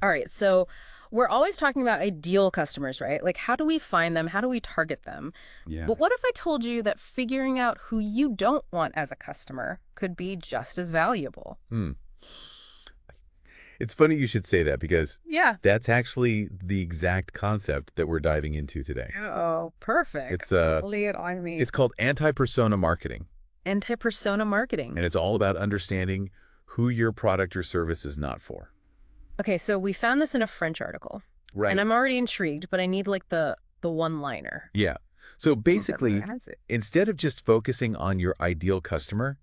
All right, so we're always talking about ideal customers, right? Like, how do we find them? How do we target them? Yeah. But what if I told you that figuring out who you don't want as a customer could be just as valuable? Hmm. It's funny you should say that because Yeah. that's actually the exact concept that we're diving into today. Oh, perfect. It's uh Lay it on me. it's called anti-persona marketing, Anti-persona marketing. and it's all about understanding who your product or service is not for. Okay, so we found this in a French article, and Right. I'm already intrigued, but I need like the one-liner. Yeah. So Whatever basically, has it. instead of just focusing on your ideal customer,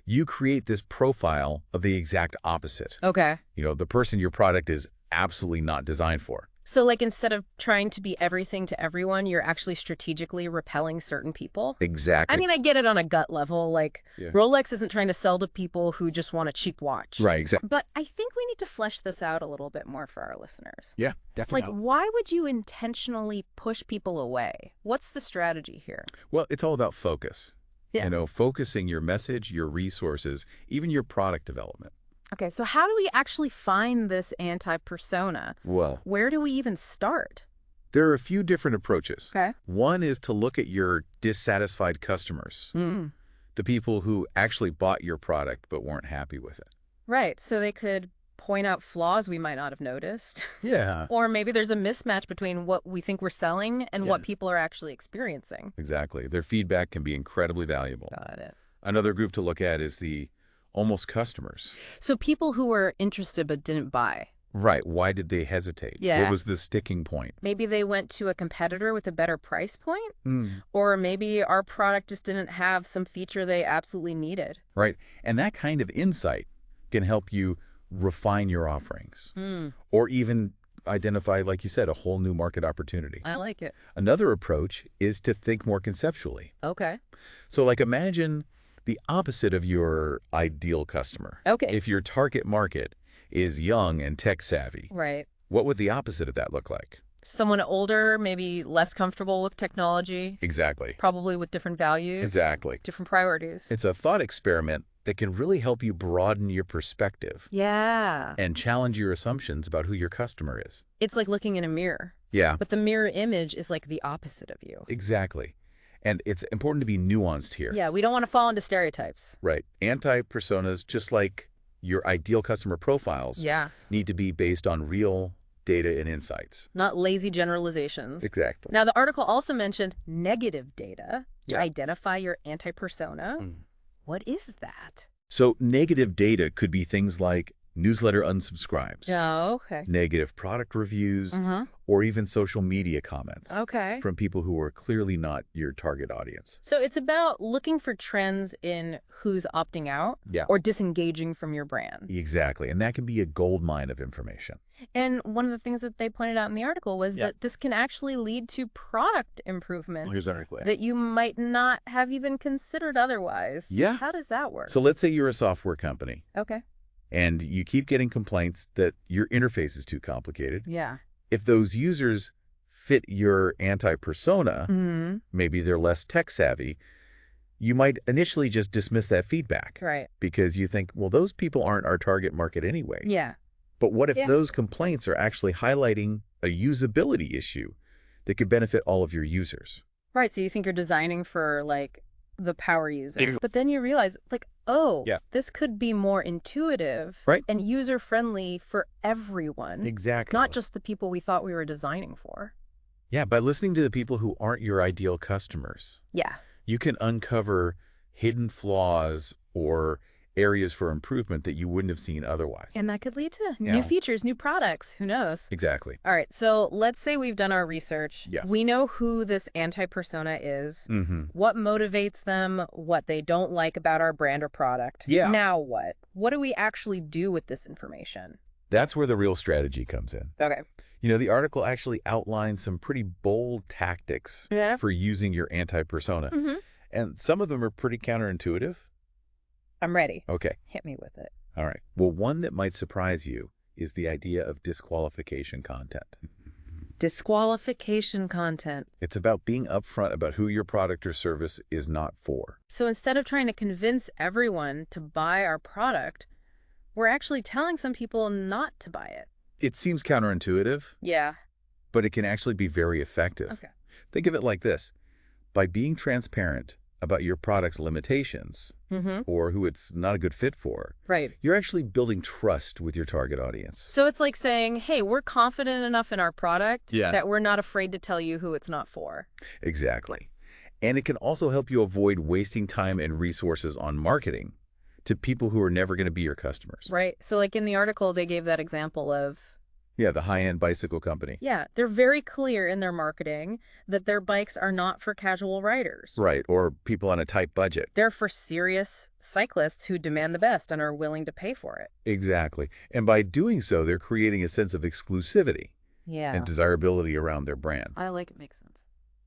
you create this profile of the exact opposite. Okay. The person your product is absolutely not designed for. So, like, instead of trying to be everything to everyone, you're actually strategically repelling certain people? I Exactly. mean, I get it on a gut level. Like, Yeah. Rolex isn't trying to sell to people who just want a cheap watch. Right, exactly. But I think we need to flesh this out a little bit more for our listeners. Yeah, Like, definitely. why would you intentionally push people away? What's the strategy here? Well, it's all about focus. Yeah. Focusing your message, your resources, even your product development. Okay, so how do we actually find this anti-persona? Well, Where do we even start? there are a few different approaches. Okay. One is to look at your dissatisfied customers, Mm. the people who actually bought your product but weren't happy with it. Right, so they could point out flaws we might not have noticed. Yeah. Or maybe there's a mismatch between what we think we're selling and what Yeah. people are actually experiencing. Exactly. Their feedback can be incredibly valuable. Got it. Another group to look at is the almost customers. So people who were interested but didn't buy. Right. Why did they hesitate? Yeah. What was the sticking point? Maybe they went to a competitor with a better price point, Mm. or maybe our product just didn't have some feature they absolutely needed. Right. And that kind of insight can help you refine your offerings Hmm, or even identify, like you said, a whole new market opportunity. I like it. Another approach is to think more conceptually. Okay. So like imagine the opposite of your ideal customer. Okay. If your target market is young and tech savvy, Right. what would the opposite of that look like? Someone older, maybe less comfortable with technology, Exactly. probably with different values, Exactly. different priorities. It's a thought experiment that can really help you broaden your perspective Yeah. and challenge your assumptions about who your customer is. It's like looking in a mirror, Yeah, but the mirror image is like the opposite of you. exactly. And it's important to be nuanced here. Yeah, we don't want to fall into stereotypes. Right. Anti-personas, just like your ideal customer profiles, Yeah. need to be based on real data and insights. Not lazy generalizations. Exactly. Now, the article also mentioned negative data to Yeah. identify your anti-persona. Mm. What is that? So negative data could be things like newsletter unsubscribes, Oh, okay. negative product reviews, Uh-huh. or even social media comments Okay. from people who are clearly not your target audience. So it's about looking for trends in who's opting out Yeah. or disengaging from your brand. Exactly. And that can be a gold mine of information. And one of the things that they pointed out in the article was Yeah. that this can actually lead to product improvement Here's our quick. that you might not have even considered otherwise. Yeah. How does that work? So let's say you're a software company Okay. and you keep getting complaints that your interface is too complicated. Yeah. If those users fit your anti-persona, Mm-hmm. maybe they're less tech savvy, you might initially just dismiss that feedback Right. because you think, well, those people aren't our target market anyway. Yeah. But what if Yes. those complaints are actually highlighting a usability issue that could benefit all of your users? Right. So you think you're designing for like the power users, Ex- but then you realize like, oh, Yeah. this could be more intuitive Right. and user friendly for everyone, Exactly. not just the people we thought we were designing for. Yeah, by listening to the people who aren't your ideal customers, Yeah. you can uncover hidden flaws or areas for improvement that you wouldn't have seen otherwise. And that could lead to Yeah. new features, new products. Who knows? Exactly. All right. So let's say we've done our research. Yes. We know who this anti-persona is, Mm-hmm. what motivates them, what they don't like about our brand or product. Yeah. Now what? What do we actually do with this information? That's where the real strategy comes in. Okay. The article actually outlines some pretty bold tactics Yeah. for using your anti-persona. Mm-hmm. And some of them are pretty counterintuitive. I'm ready. Okay. Hit me with it. All right. Well, one that might surprise you is the idea of disqualification content. Disqualification content. It's about being upfront about who your product or service is not for. So instead of trying to convince everyone to buy our product, we're actually telling some people not to buy it. It seems counterintuitive, Yeah. but it can actually be very effective. Okay. Think of it like this. By being transparent about your product's limitations Mm-hmm. or who it's not a good fit for, Right. you're actually building trust with your target audience. So it's like saying, hey, we're confident enough in our product Yeah. that we're not afraid to tell you who it's not for. Exactly. And it can also help you avoid wasting time and resources on marketing to people who are never going to be your customers. Right. So like in the article, they gave that example of, Yeah, the high-end bicycle company. yeah, they're very clear in their marketing that their bikes are not for casual riders. Right, or people on a tight budget. They're for serious cyclists who demand the best and are willing to pay for it. Exactly. And by doing so, they're creating a sense of exclusivity Yeah. and desirability around their brand. I like it. Makes sense.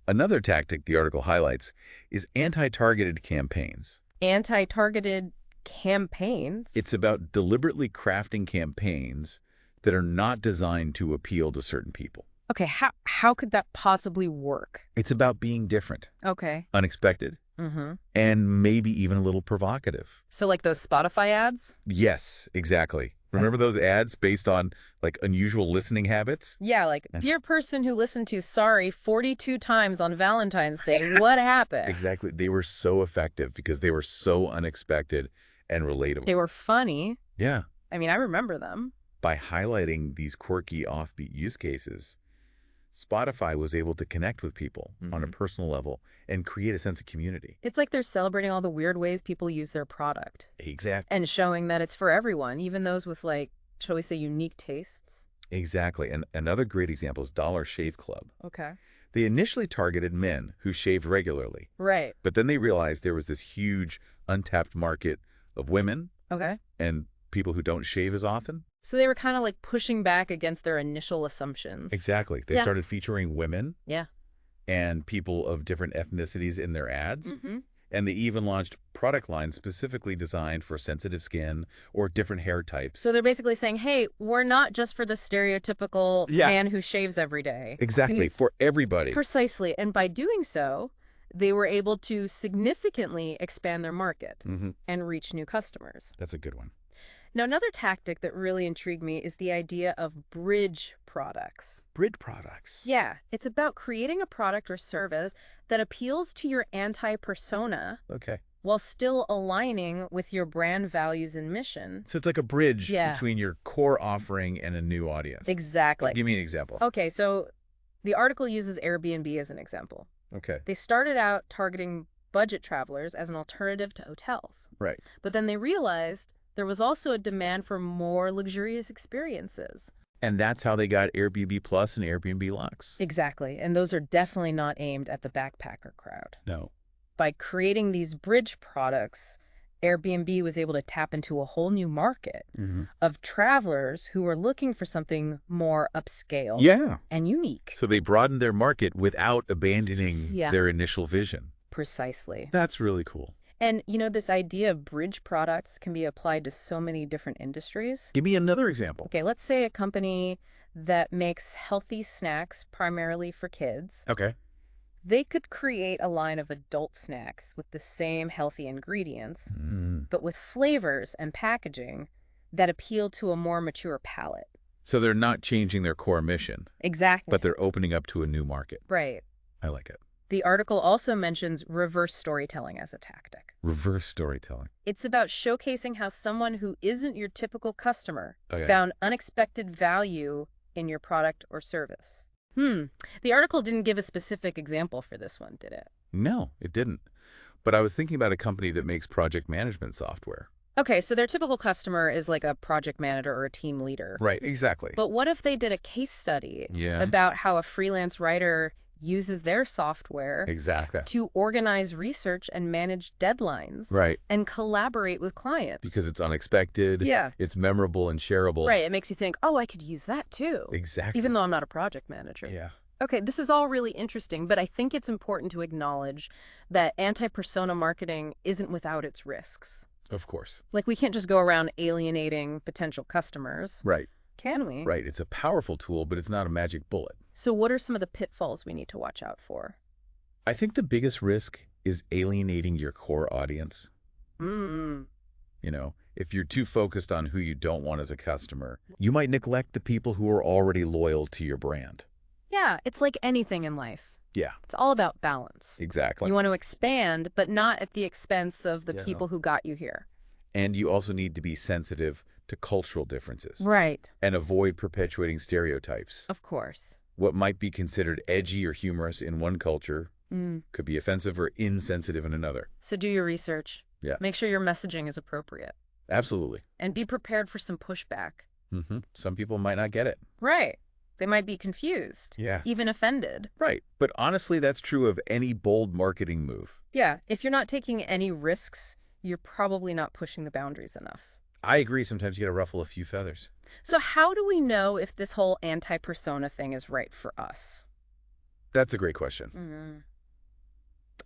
Another tactic the article highlights is anti-targeted campaigns. Anti-targeted campaigns. It's about deliberately crafting campaigns that are not designed to appeal to certain people. Okay, how could that possibly work? It's about being different, Okay. unexpected, Mm-hmm. and maybe even a little provocative. So like those Spotify ads? Yes, exactly. Remember those ads based on like unusual listening habits? Yeah, like, dear person who listened to Sorry 42 times on Valentine's Day, what happened? Exactly. They were so effective because they were so unexpected and relatable. They were funny. Yeah. I mean, I remember them. By highlighting these quirky offbeat use cases, Spotify was able to connect with people on a personal level and create a sense of community. It's like they're celebrating all the weird ways people use their product Exactly. and showing that it's for everyone, even those with like, shall we say, unique tastes. Exactly. And another great example is Dollar Shave Club. Okay. They initially targeted men who shaved regularly, Right. but then they realized there was this huge untapped market of women Okay. and people who don't shave as often. So they were kind of like pushing back against their initial assumptions. Exactly. They Yeah. started featuring women Yeah. and people of different ethnicities in their ads. Mm-hmm. And they even launched product lines specifically designed for sensitive skin or different hair types. So they're basically saying, hey, we're not just for the stereotypical Yeah. man who shaves every day. Exactly. Please. For everybody. Precisely. And by doing so, they were able to significantly expand their market Mm-hmm. and reach new customers. That's a good one. Now, another tactic that really intrigued me is the idea of bridge products. Bridge products. Yeah, it's about creating a product or service that appeals to your anti-persona Okay. while still aligning with your brand values and mission. So it's like a bridge Yeah. between your core offering and a new audience. Exactly. Give me an example. Okay, so the article uses Airbnb as an example. Okay. They started out targeting budget travelers as an alternative to hotels. Right. But then they realized there was also a demand for more luxurious experiences. And that's how they got Airbnb Plus and Airbnb Lux. Exactly. And those are definitely not aimed at the backpacker crowd. No. By creating these bridge products, Airbnb was able to tap into a whole new market Mm-hmm. of travelers who were looking for something more upscale Yeah. and unique. So they broadened their market without abandoning Yeah. their initial vision. Precisely. That's really cool. And, you know, this idea of bridge products can be applied to so many different industries. Give me another example. Okay, let's say a company that makes healthy snacks primarily for kids. Okay. They could create a line of adult snacks with the same healthy ingredients, Mm. but with flavors and packaging that appeal to a more mature palate. So they're not changing their core mission, Exactly. but they're opening up to a new market. Right. I like it. The article also mentions reverse storytelling as a tactic. Reverse storytelling. It's about showcasing how someone who isn't your typical customer Okay. found unexpected value in your product or service. The article didn't give a specific example for this one, did it? No, it didn't. But I was thinking about a company that makes project management software. Okay, so their typical customer is like a project manager or a team leader. Right, exactly. But what if they did a case study Yeah. about how a freelance writer uses their software Exactly. to organize research and manage deadlines Right. and collaborate with clients? Because it's unexpected. Yeah. It's memorable and shareable. Right, it makes you think, oh, I could use that too. Exactly. Even though I'm not a project manager. Yeah. Okay, this is all really interesting, but I think it's important to acknowledge that anti-persona marketing isn't without its risks. Of course. Like, we can't just go around alienating potential customers, Right. can we? Right. It's a powerful tool, but it's not a magic bullet. So what are some of the pitfalls we need to watch out for? I think the biggest risk is alienating your core audience. Mm-hmm. You know, If you're too focused on who you don't want as a customer, you might neglect the people who are already loyal to your brand. Yeah, it's like anything in life. Yeah, It's all about balance. exactly. You want to expand, but not at the expense of the Yeah. people who got you here. And you also need to be sensitive to cultural differences Right. and avoid perpetuating stereotypes. Of course. What might be considered edgy or humorous in one culture could be offensive or insensitive in another. So do your research. Yeah. Make sure your messaging is appropriate. Absolutely. And be prepared for some pushback. Some people might not get it. Right. They might be confused. Yeah. Even offended. Right. But honestly, that's true of any bold marketing move. Yeah. If you're not taking any risks, you're probably not pushing the boundaries enough. I agree. Sometimes you got to ruffle a few feathers. So how do we know if this whole anti-persona thing is right for us? That's a great question.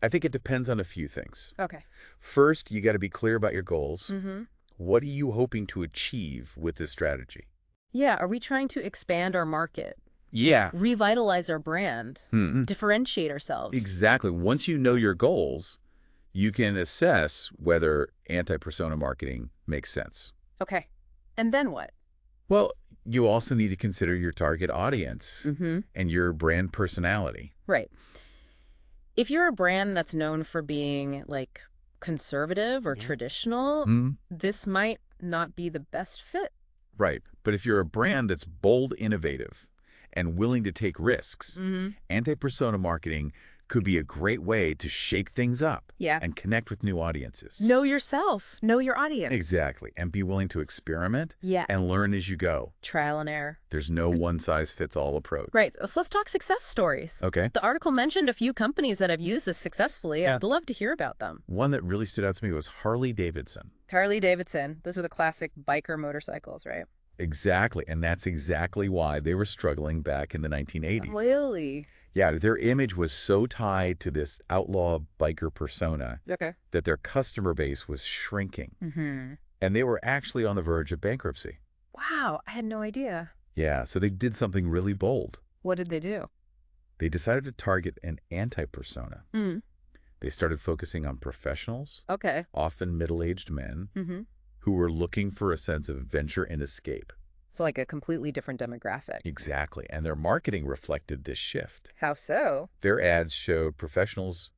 I think it depends on a few things. Okay. First, you got to be clear about your goals. Mm-hmm. What are you hoping to achieve with this strategy? Yeah. Are we trying to expand our market, Yeah. revitalize our brand, differentiate ourselves? Exactly. Once you know your goals, you can assess whether anti-persona marketing makes sense. Okay. And then what? Well, you also need to consider your target audience and your brand personality. Right. If you're a brand that's known for being like conservative or traditional, this might not be the best fit. Right. But if you're a brand that's bold, innovative, and willing to take risks, anti-persona marketing could be a great way to shake things up Yeah. and connect with new audiences. Know yourself. Know your audience. Exactly. And be willing to experiment Yeah. and learn as you go. Trial and error. There's no one-size-fits-all approach. Right. So let's talk success stories. Okay. The article mentioned a few companies that have used this successfully. Yeah. I'd love to hear about them. One that really stood out to me was Harley-Davidson. Harley Davidson. Those are the classic biker motorcycles, right? Exactly. And that's exactly why they were struggling back in the 1980s. Really? Yeah, their image was so tied to this outlaw biker persona Okay. that their customer base was shrinking. Mm-hmm. And they were actually on the verge of bankruptcy. Wow. I had no idea. Yeah, so they did something really bold. What did they do? They decided to target an anti-persona. Mm. They started focusing on professionals, Okay. often middle-aged men, Mm-hmm. who were looking for a sense of adventure and escape. It's like a completely different demographic. Exactly. And their marketing reflected this shift. How so? Their ads showed professionals,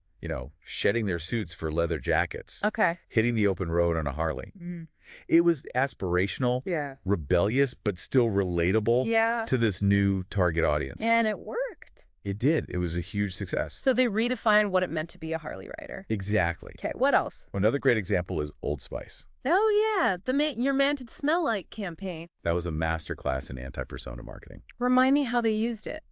shedding their suits for leather jackets, Okay. hitting the open road on a Harley. Mm. It was aspirational, Yeah. rebellious, but still relatable Yeah. to this new target audience. And it worked. It did. It was a huge success. So they redefined what it meant to be a Harley rider. Exactly. Okay, what else? Another great example is Old Spice. Oh, yeah, Your Man Did Smell Like campaign. That was a masterclass in anti-persona marketing. Remind me how they used it.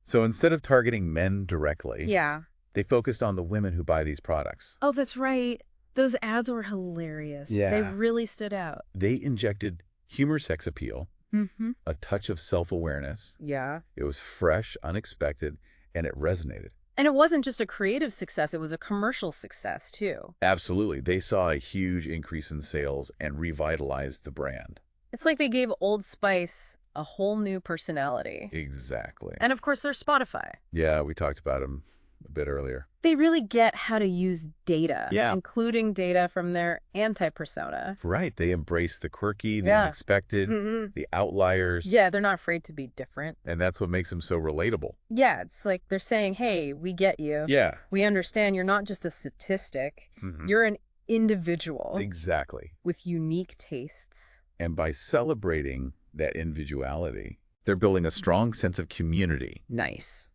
So instead of targeting men directly, Yeah. they focused on the women who buy these products. Oh, that's right. Those ads were hilarious. Yeah. They really stood out. They injected humor, sex appeal, Mm-hmm. a touch of self-awareness. Yeah. It was fresh, unexpected, and it resonated. And it wasn't just a creative success, it was a commercial success, too. Absolutely. They saw a huge increase in sales and revitalized the brand. It's like they gave Old Spice a whole new personality. Exactly. And of course, there's Spotify. Yeah, we talked about them a bit earlier. They really get how to use data, Yeah. including data from their anti-persona. Right. They embraced the quirky, the Yeah. unexpected, Mm-hmm. the outliers. Yeah, they're not afraid to be different. And that's what makes them so relatable. Yeah, it's like they're saying, hey, we get you. Yeah. We understand you're not just a statistic. Mhm. You're an individual Exactly. with unique tastes. And by celebrating that individuality, they're building a strong sense of community. Nice.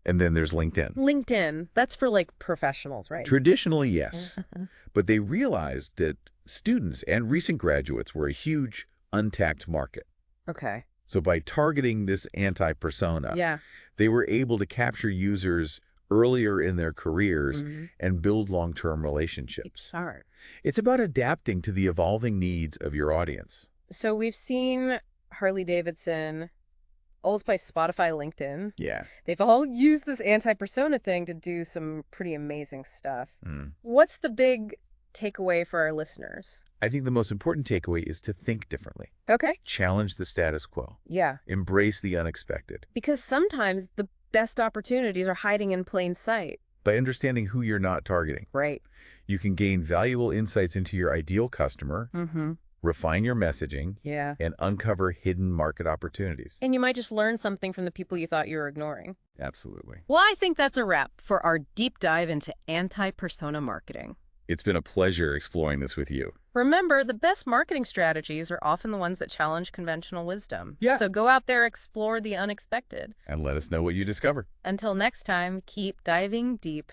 And then there's LinkedIn. LinkedIn, that's for like professionals, right? Traditionally, yes. But they realized that students and recent graduates were a huge untapped market. Okay. So by targeting this anti-persona, Yeah. they were able to capture users earlier in their careers Mhm. and build long-term relationships. Smart. It's about adapting to the evolving needs of your audience. So we've seen Harley Davidson, Old Spice, Spotify, LinkedIn. Yeah. They've all used this anti-persona thing to do some pretty amazing stuff. Mm. What's the big takeaway for our listeners? I think the most important takeaway is to think differently. Okay. Challenge the status quo. Yeah. Embrace the unexpected. Because sometimes the best opportunities are hiding in plain sight. By understanding who you're not targeting, Right. you can gain valuable insights into your ideal customer Mm-hmm. refine your messaging, Yeah. and uncover hidden market opportunities. And you might just learn something from the people you thought you were ignoring. Absolutely. Well, I think that's a wrap for our deep dive into anti-persona marketing. It's been a pleasure exploring this with you. Remember, the best marketing strategies are often the ones that challenge conventional wisdom. Yeah. So go out there, explore the unexpected. And let us know what you discover. Until next time, keep diving deep.